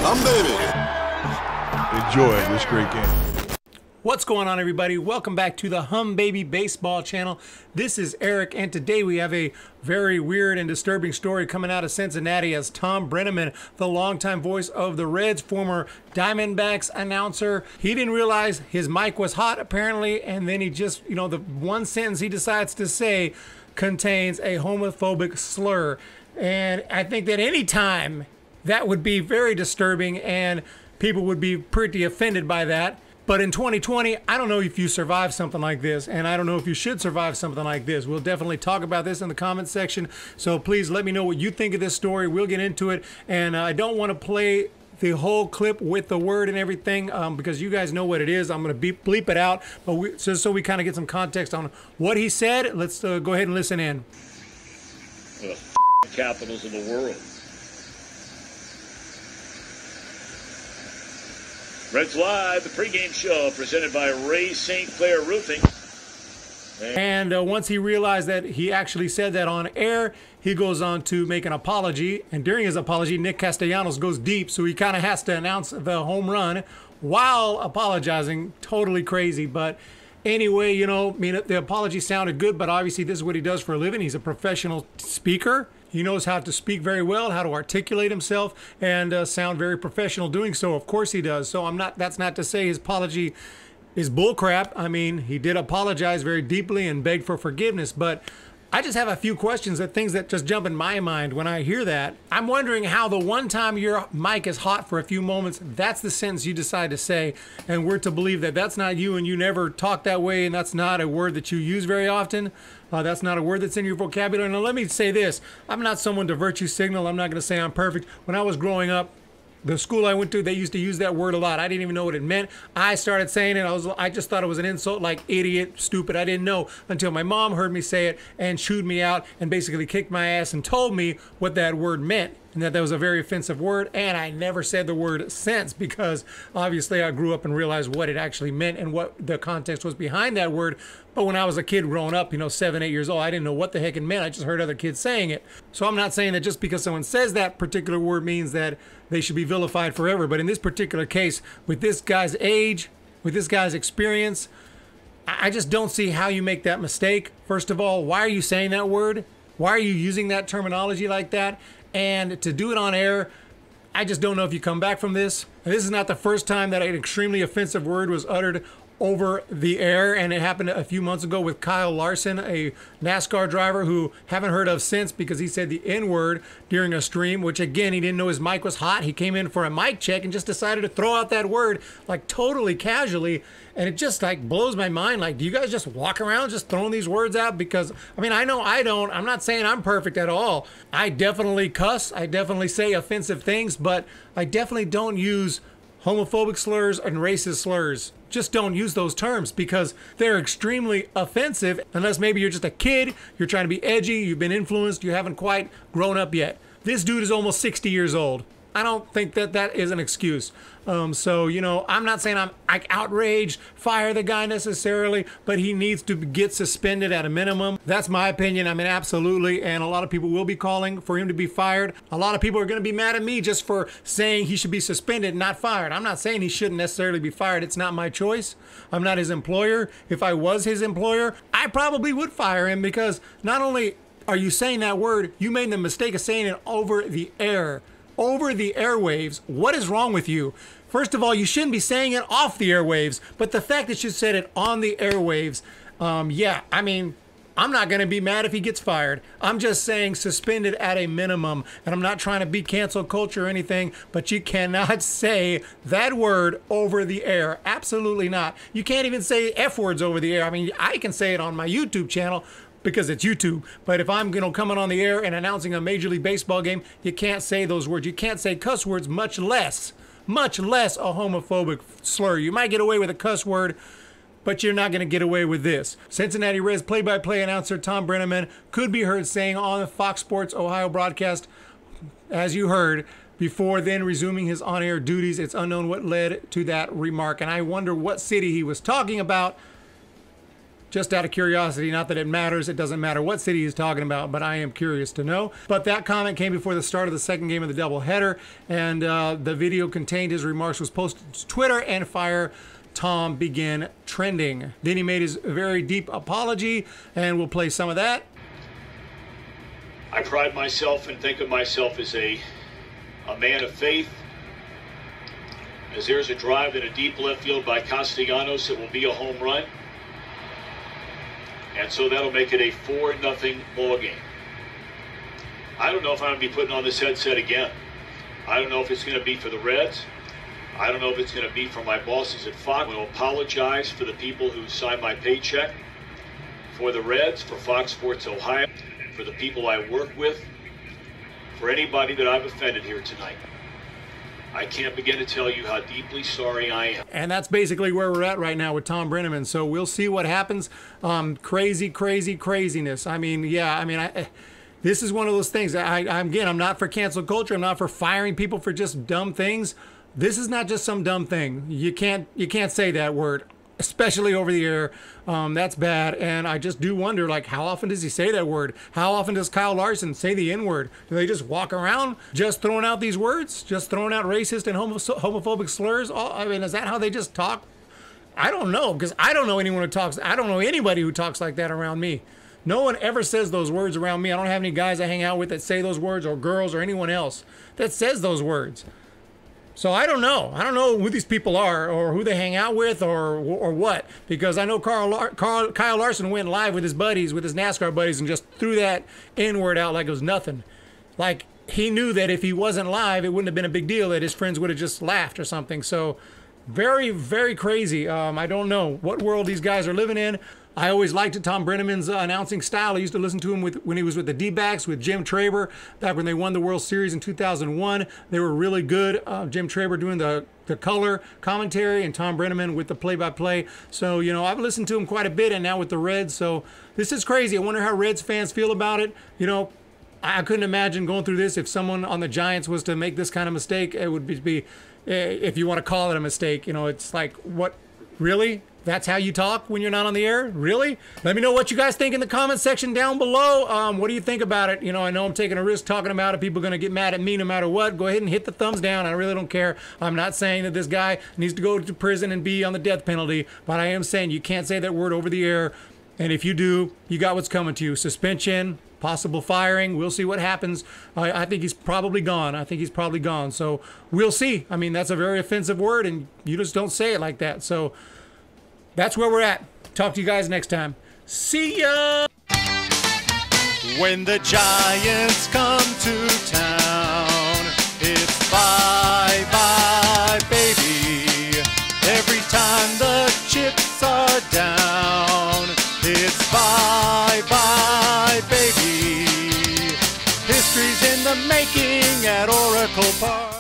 Humm, baby. Enjoy this great game. What's going on, everybody? Welcome back to the Humm Baby Baseball channel. This is Eric, and today we have a very weird and disturbing story coming out of Cincinnati as Thom Brennaman, the longtime voice of the Reds, former Diamondbacks announcer, he didn't realize his mic was hot apparently, and then he just, the one sentence he decides to say contains a homophobic slur. And I think that any time that would be very disturbing and people would be pretty offended by that. But in 2020, I don't know if you survive something like this, and I don't know if you should survive something like this. We'll definitely talk about this in the comment section, so please let me know what you think of this story. We'll get into it, and I don't want to play the whole clip with the word and everything because you guys know what it is. I'm going to bleep it out, but just so we kind of get some context on what he said, let's go ahead and listen in. The capitals of the world. Reds Live, the pregame show presented by Ray St. Clair Roofing. And once he realized that he actually said that on air, he goes on to make an apology. And during his apology, Nick Castellanos goes deep, so he kind of has to announce the home run while apologizing. Totally crazy. But anyway, the apology sounded good, but obviously this is what he does for a living. He's a professional speaker. He knows how to speak very well, how to articulate himself, and sound very professional doing so. Of course he does. So that's not to say his apology is bullcrap. I mean, he did apologize very deeply and beg for forgiveness, but I just have a few questions, things that just jump in my mind when I hear that. I'm wondering how the one time your mic is hot for a few moments, that's the sentence you decide to say, and we're to believe that that's not you and you never talk that way, and that's not a word that you use very often. That's not a word that's in your vocabulary. Now, let me say this. I'm not someone to virtue signal. I'm not going to say I'm perfect. When I was growing up, the school I went to, they used to use that word a lot. I didn't even know what it meant. I started saying it. I just thought it was an insult, like idiot, stupid. I didn't know until my mom heard me say it and chewed me out and basically kicked my ass and told me what that word meant, and that was a very offensive word. And I never said the word since, because obviously I grew up and realized what it actually meant and what the context was behind that word. But when I was a kid growing up, 7, 8 years old, I didn't know what the heck it meant. I just heard other kids saying it. So I'm not saying that just because someone says that particular word means that they should be vilified forever. But in this particular case, with this guy's age, with this guy's experience, I just don't see how you make that mistake. First of all, why are you saying that word? Why are you using that terminology like that? And to do it on air, I just don't know if you come back from this. And this is not the first time that an extremely offensive word was uttered over the air, and it happened a few months ago with Kyle Larson, a NASCAR driver who haven't heard of since because he said the N-word during a stream, which again, he didn't know his mic was hot. He came in for a mic check and just decided to throw out that word like totally casually, and it just like blows my mind. Like, do you guys just walk around just throwing these words out? Because I know I don't. I'm not saying I'm perfect at all. I definitely cuss. I definitely say offensive things, but I definitely don't use homophobic slurs and racist slurs. Just don't use those terms because they're extremely offensive, unless maybe you're just a kid, you're trying to be edgy, you've been influenced, you haven't quite grown up yet. This dude is almost 60 years old. I don't think that is an excuse. So, I'm not saying I'm outraged, fire the guy necessarily, but he needs to get suspended at a minimum. That's my opinion. Absolutely. And a lot of people will be calling for him to be fired. A lot of people are going to be mad at me just for saying he should be suspended, not fired. I'm not saying he shouldn't necessarily be fired. It's not my choice. I'm not his employer. If I was his employer, I probably would fire him, because not only are you saying that word, you made the mistake of saying it over the air. Over the airwaves. What is wrong with you? First of all, you shouldn't be saying it off the airwaves, but the fact that you said it on the airwaves, I'm not going to be mad if he gets fired. I'm just saying suspended at a minimum, and I'm not trying to be cancel culture or anything, but you cannot say that word over the air. Absolutely not. You can't even say F words over the air. I can say it on my YouTube channel, because it's YouTube. But if I'm coming on the air and announcing a Major League Baseball game, you can't say those words. You can't say cuss words, much less a homophobic slur. You might get away with a cuss word, but you're not going to get away with this. Cincinnati Reds play-by-play announcer Thom Brennaman could be heard saying on the Fox Sports Ohio broadcast, as you heard, before then resuming his on-air duties. It's unknown what led to that remark, and I wonder what city he was talking about. just out of curiosity. Not that it matters. It doesn't matter what city he's talking about, but I am curious to know. But that comment came before the start of the second game of the doubleheader, and the video contained his remarks was posted to Twitter, and Fire Thom began trending. Then he made his very deep apology, and we'll play some of that. I pride myself and think of myself as a man of faith. As there's a drive in a deep left field by Castellanos, it will be a home run. And so that'll make it a 4-0 ball game. I don't know if I'm going to be putting on this headset again. I don't know if it's going to be for the Reds. I don't know if it's going to be for my bosses at Fox. I'm going to apologize for the people who signed my paycheck, for the Reds, for Fox Sports Ohio, for the people I work with, for anybody that I've offended here tonight. I can't begin to tell you how deeply sorry I am. And that's basically where we're at right now with Thom Brennaman. So we'll see what happens. Craziness. I mean, yeah, this is one of those things. I'm not for cancel culture. I'm not for firing people for just dumb things. This is not just some dumb thing. You can't say that word, especially over the air. That's bad. And I just do wonder, like, how often does he say that word? How often does Kyle Larson say the N-word? Do they just walk around just throwing out these words? Just throwing out racist and homophobic slurs? I mean, is that how they just talk? I don't know, because I don't know anyone who talks. I don't know anybody who talks like that around me. No one ever says those words around me. I don't have any guys I hang out with that say those words, or girls, or anyone else that says those words. So I don't know. I don't know who these people are, or who they hang out with, or what. Because I know Kyle Larson went live with his buddies, with his NASCAR buddies, and just threw that N-word out like it was nothing. Like, he knew that if he wasn't live, it wouldn't have been a big deal, that his friends would have just laughed or something. So very, very crazy. I don't know what world these guys are living in. I always liked Thom Brennaman's announcing style. I used to listen to him when he was with the D-backs, with Jim Traber, back when they won the World Series in 2001. They were really good. Jim Traber doing the color commentary, and Thom Brennaman with the play-by-play. So, you know, I've listened to him quite a bit, and now with the Reds. So this is crazy. I wonder how Reds fans feel about it. You know, I couldn't imagine going through this if someone on the Giants was to make this kind of mistake. It would be if you want to call it a mistake. You know, it's like, what, really? That's how you talk when you're not on the air? Really? Let me know what you guys think in the comment section down below. What do you think about it? You know, I know I'm taking a risk talking about it. People are going to get mad at me no matter what. Go ahead and hit the thumbs down. I really don't care. I'm not saying that this guy needs to go to prison and be on the death penalty, but I am saying you can't say that word over the air. And if you do, you got what's coming to you. Suspension, possible firing. We'll see what happens. I think he's probably gone. So we'll see. I mean, that's a very offensive word, and you just don't say it like that. So that's where we're at. Talk to you guys next time. See ya! When the Giants come to town, it's bye-bye, baby. Every time the chips are down, it's bye-bye, baby. History's in the making at Oracle Park.